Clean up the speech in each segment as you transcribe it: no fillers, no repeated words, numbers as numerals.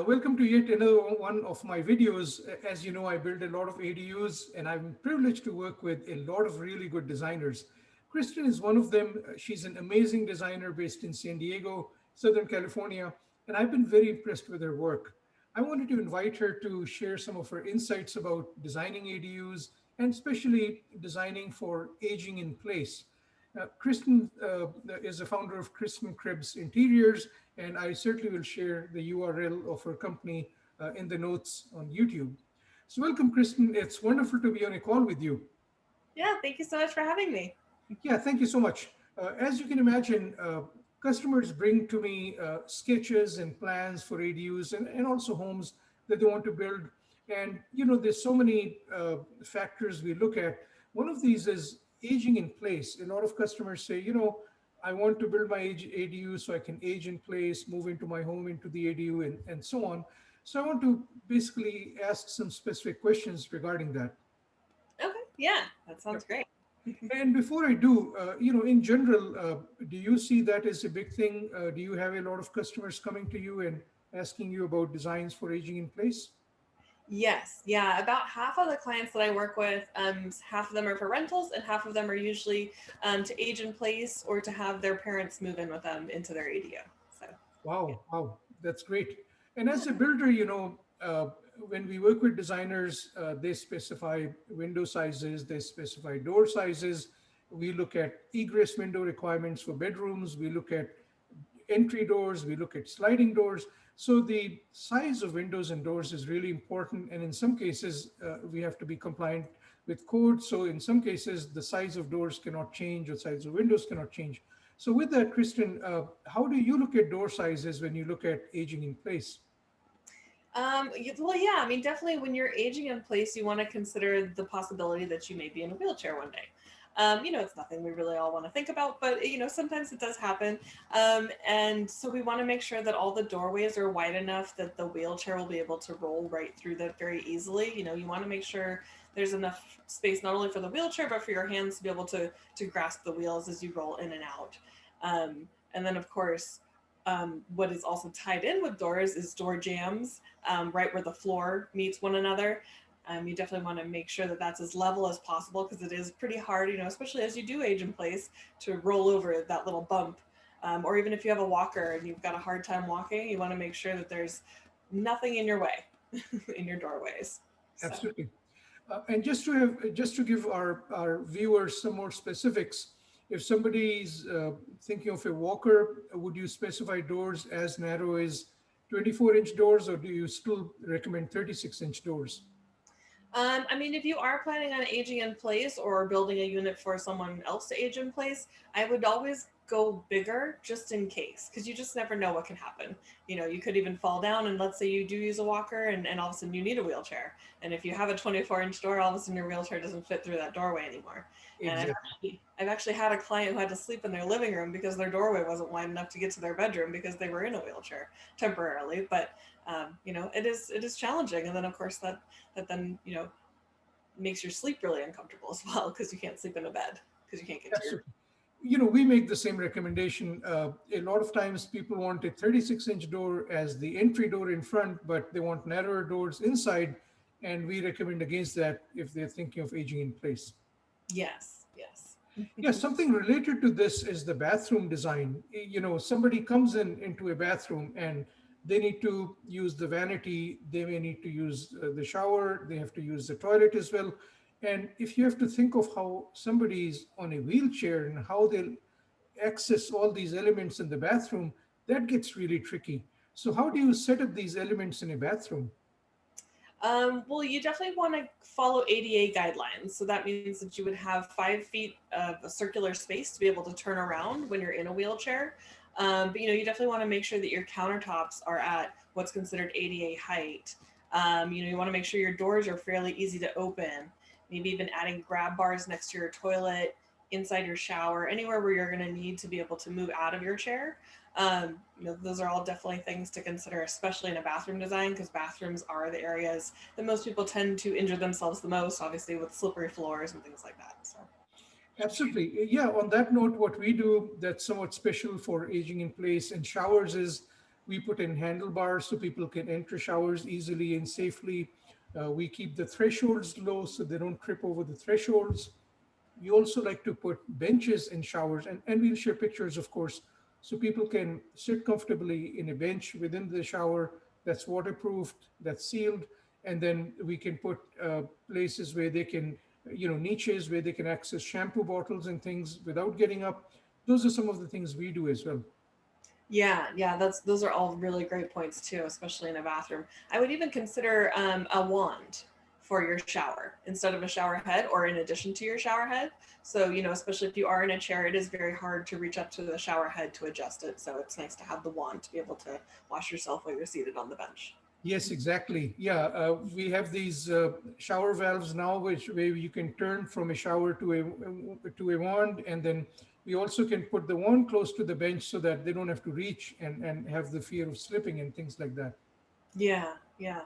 Welcome to yet another one of my videos. As you know, I build a lot of ADUs and I'm privileged to work with a lot of really good designers. Krystin is one of them. She's an amazing designer based in San Diego, Southern California, and I've been very impressed with her work. I wanted to invite her to share some of her insights about designing ADUs and especially designing for aging in place. Kristen is the founder of Krystin Krebs Interiors, and I certainly will share the URL of her company in the notes on YouTube. So, welcome, Kristen. It's wonderful to be on a call with you. Yeah, thank you so much for having me. Yeah, thank you so much. As you can imagine, customers bring to me sketches and plans for ADUs and also homes that they want to build. And, there's so many factors we look at. One of these is aging in place. A lot of customers say, I want to build my ADU so I can age in place, move into my home, into the ADU, and so on. So I want to basically ask some specific questions regarding that. Okay, yeah, that sounds great. And before I do, in general, do you see that as a big thing? Do you have a lot of customers coming to you and asking you about designs for aging in place? Yes, yeah, about half of the clients that I work with, half of them are for rentals, and half of them are usually to age in place or to have their parents move in with them into their ADU. So, yeah. Wow, wow, that's great. And as a builder, when we work with designers, they specify window sizes, they specify door sizes. We look at egress window requirements for bedrooms. We look at entry doors, we look at sliding doors. So the size of windows and doors is really important. And in some cases, we have to be compliant with code. So in some cases, the size of doors cannot change or size of windows cannot change. So with that, Kristen, how do you look at door sizes when you look at aging in place? Well, yeah, I mean, definitely when you're aging in place, you want to consider the possibility that you may be in a wheelchair one day. It's nothing we really all want to think about, but sometimes it does happen. And so we want to make sure that all the doorways are wide enough that the wheelchair will be able to roll right through that very easily. You want to make sure there's enough space not only for the wheelchair but for your hands to be able to grasp the wheels as you roll in and out. And then of course, what is also tied in with doors is door jambs, right where the floor meets one another. You definitely want to make sure that that's as level as possible because it is pretty hard, especially as you do age in place, to roll over that little bump. Or even if you have a walker and you've got a hard time walking, you want to make sure that there's nothing in your way in your doorways. So. Absolutely. And just to give our viewers some more specifics, if somebody's thinking of a walker, would you specify doors as narrow as 24-inch doors, or do you still recommend 36-inch doors? I mean, if you are planning on aging in place or building a unit for someone else to age in place, I would always go bigger just in case, because you just never know what can happen. You could even fall down, and let's say you do use a walker, and all of a sudden you need a wheelchair. And if you have a 24-inch door, all of a sudden your wheelchair doesn't fit through that doorway anymore. And Exactly. I've actually had a client who had to sleep in their living room because their doorway wasn't wide enough to get to their bedroom because they were in a wheelchair temporarily. But it is challenging, and then of course that then makes your sleep really uncomfortable as well because you can't sleep in a bed because you can't get to your. Absolutely. We make the same recommendation. A lot of times people want a 36-inch door as the entry door in front, but they want narrower doors inside. And we recommend against that if they're thinking of aging in place. Yes, yes. Yeah, something related to this is the bathroom design. Somebody comes into a bathroom and they need to use the vanity, they may need to use the shower, they have to use the toilet as well. And if you have to think of how somebody is on a wheelchair and how they'll access all these elements in the bathroom, that gets really tricky. So how do you set up these elements in a bathroom? Well, you definitely want to follow ADA guidelines. So that means that you would have 5 feet of a circular space to be able to turn around when you're in a wheelchair. But you definitely want to make sure that your countertops are at what's considered ADA height. You want to make sure your doors are fairly easy to open. Maybe even adding grab bars next to your toilet, inside your shower, anywhere where you're going to need to be able to move out of your chair. Those are all definitely things to consider, especially in a bathroom design, because bathrooms are the areas that most people tend to injure themselves the most, obviously with slippery floors and things like that. So. Absolutely. Yeah, on that note, what we do that's somewhat special for aging in place and showers is We put in handlebars so people can enter showers easily and safely. We keep the thresholds low so they don't trip over the thresholds. We also like to put benches in showers, and we'll share pictures, of course, so people can sit comfortably in a bench within the shower that's waterproofed, that's sealed, and then we can put places where they can, niches where they can access shampoo bottles and things without getting up. Those are some of the things we do as well. Yeah, yeah, those are all really great points too, especially in a bathroom. I would even consider a wand for your shower instead of a shower head or in addition to your shower head. So, especially if you are in a chair, it is very hard to reach up to the shower head to adjust it. So it's nice to have the wand to be able to wash yourself while you're seated on the bench. Yes, exactly. Yeah, we have these shower valves now, which where you can turn from a shower to a wand, and then we also can put the wand close to the bench so that they don't have to reach and have the fear of slipping and things like that. Yeah, yeah.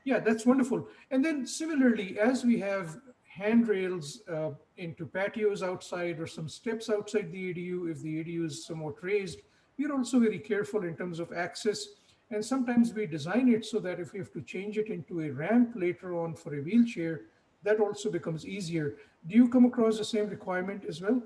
Yeah, that's wonderful. And then similarly, as we have handrails into patios outside or some steps outside the ADU, if the ADU is somewhat raised, we're also very careful in terms of access. And sometimes we design it so that if we have to change it into a ramp later on for a wheelchair, that also becomes easier. Do you come across the same requirement as well?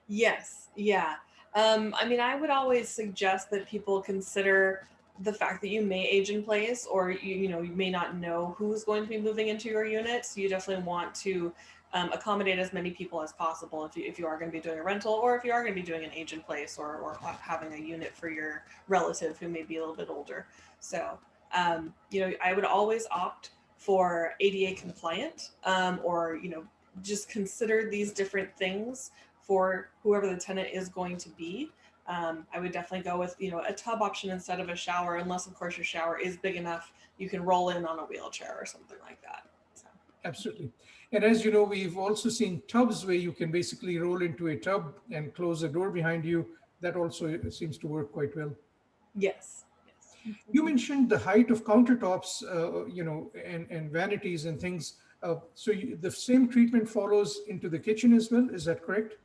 Yes, yeah. I mean, I would always suggest that people consider the fact that you may age in place, or you may not know who's going to be moving into your unit. So you definitely want to accommodate as many people as possible if you are going to be doing a rental, or if you are going to be doing an age in place, or having a unit for your relative who may be a little bit older. So I would always opt for ADA compliant, or just consider these different things for whoever the tenant is going to be. I would definitely go with a tub option instead of a shower, unless of course your shower is big enough you can roll in on a wheelchair or something like that. So, Absolutely. And as you know, we've also seen tubs where you can basically roll into a tub and close the door behind you. That also seems to work quite well. yes, yes. You mentioned the height of countertops, and vanities and things. The same treatment follows into the kitchen as well. Is that correct?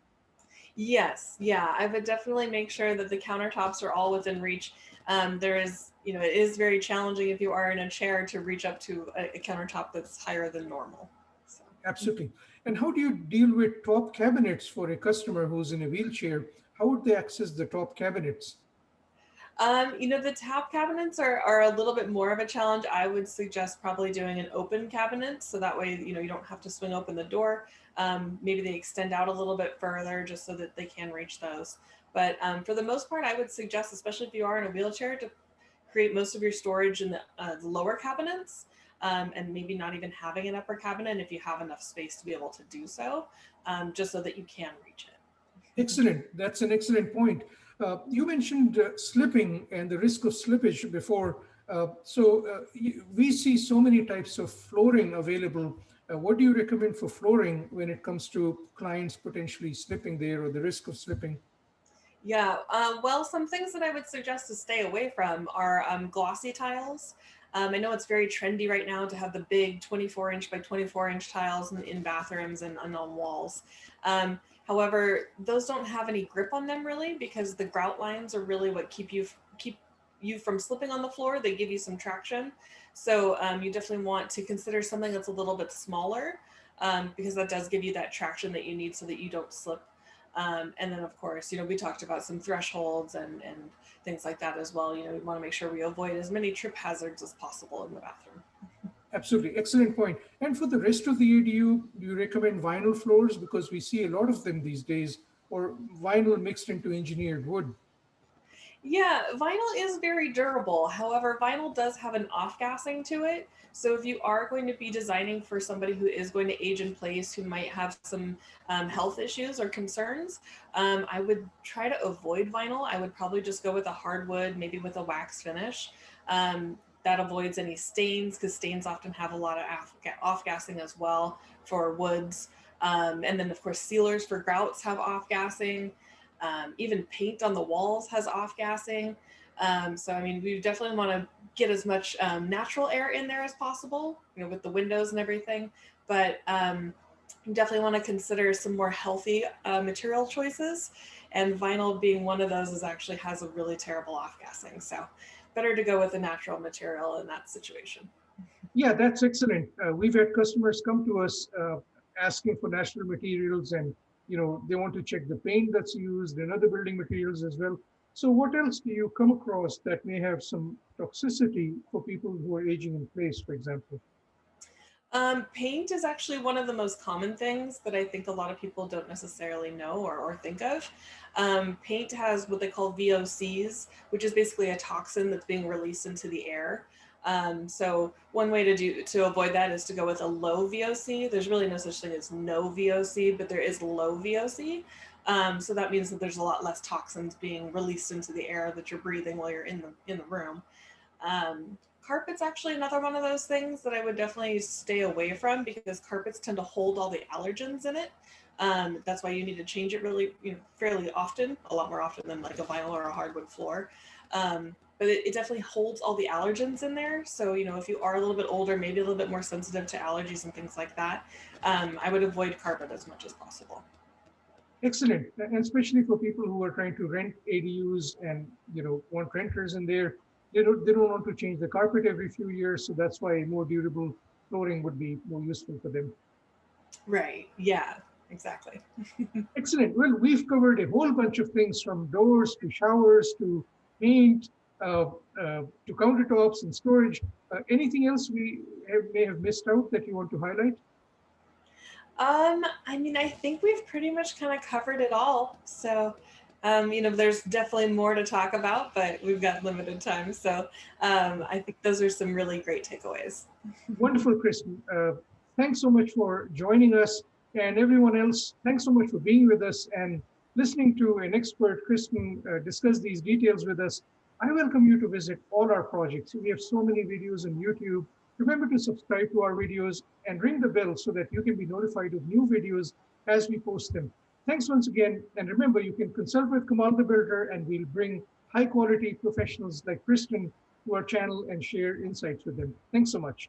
Yes, yeah, I would definitely make sure that the countertops are all within reach. There is, it is very challenging if you are in a chair to reach up to a countertop that's higher than normal. So. Absolutely. And how do you deal with top cabinets for a customer who's in a wheelchair? How would they access the top cabinets? The top cabinets are a little bit more of a challenge. I would suggest probably doing an open cabinet so that way, you don't have to swing open the door. Maybe they extend out a little bit further just so that they can reach those. But for the most part, I would suggest, especially if you are in a wheelchair, to create most of your storage in the lower cabinets, and maybe not even having an upper cabinet if you have enough space to be able to do so, just so that you can reach it. Excellent. That's an excellent point. You mentioned slipping and the risk of slippage before. We see so many types of flooring available. What do you recommend for flooring when it comes to clients potentially slipping there or the risk of slipping? Yeah, well, some things that I would suggest to stay away from are glossy tiles. I know it's very trendy right now to have the big 24-inch by 24-inch tiles in bathrooms and on walls. However, those don't have any grip on them really, because the grout lines are really what keep you from slipping on the floor. They give you some traction. So you definitely want to consider something that's a little bit smaller, because that does give you that traction that you need so that you don't slip. And then, of course, we talked about some thresholds and things like that as well. We want to make sure we avoid as many trip hazards as possible in the bathroom. Absolutely. Excellent point. And for the rest of the ADU, do you recommend vinyl floors? Because we see a lot of them these days, or vinyl mixed into engineered wood. Yeah, vinyl is very durable. However, vinyl does have an off-gassing to it. So if you are going to be designing for somebody who is going to age in place, who might have some health issues or concerns, I would try to avoid vinyl. I would probably just go with a hardwood, maybe with a wax finish. That avoids any stains, because stains often have a lot of off-gassing as well for woods. And then, of course, sealers for grouts have off-gassing. Even paint on the walls has off-gassing. So, I mean, we definitely want to get as much natural air in there as possible, with the windows and everything. But You definitely want to consider some more healthy material choices, and vinyl being one of those is actually has a really terrible off-gassing. So better to go with a natural material in that situation. Yeah, that's excellent. We've had customers come to us asking for natural materials, and they want to check the paint that's used and other building materials as well. So, what else do you come across that may have some toxicity for people who are aging in place, for example? Paint is actually one of the most common things that I think a lot of people don't necessarily know or think of. Paint has what they call VOCs, which is basically a toxin that's being released into the air. So one way to avoid that is to go with a low VOC. There's really no such thing as no VOC, but there is low VOC. So that means that there's a lot less toxins being released into the air that you're breathing while you're in the room. Carpet's actually another one of those things that I would definitely stay away from because carpets tend to hold all the allergens in it. That's why you need to change it really, fairly often, a lot more often than like a vinyl or a hardwood floor. But it definitely holds all the allergens in there. So, if you are a little bit older, maybe a little bit more sensitive to allergies and things like that, I would avoid carpet as much as possible. Excellent, and especially for people who are trying to rent ADUs and want renters in there, they don't want to change the carpet every few years, so that's why more durable flooring would be more useful for them. Right. Yeah, exactly. Excellent. Well, we've covered a whole bunch of things from doors to showers to paint uh, to countertops and storage. Anything else may have missed out that you want to highlight? I mean, I think we've pretty much kind of covered it all. So, there's definitely more to talk about, but we've got limited time. So, I think those are some really great takeaways. Wonderful, Kristen. Thanks so much for joining us. And everyone else, thanks so much for being with us and listening to an expert, Kristen, discuss these details with us. I welcome you to visit all our projects. We have so many videos on YouTube. Remember to subscribe to our videos and ring the bell so that you can be notified of new videos as we post them. Thanks once again. And remember, you can consult with Kamal the Builder, and we'll bring high quality professionals like Kristen to our channel and share insights with them. Thanks so much.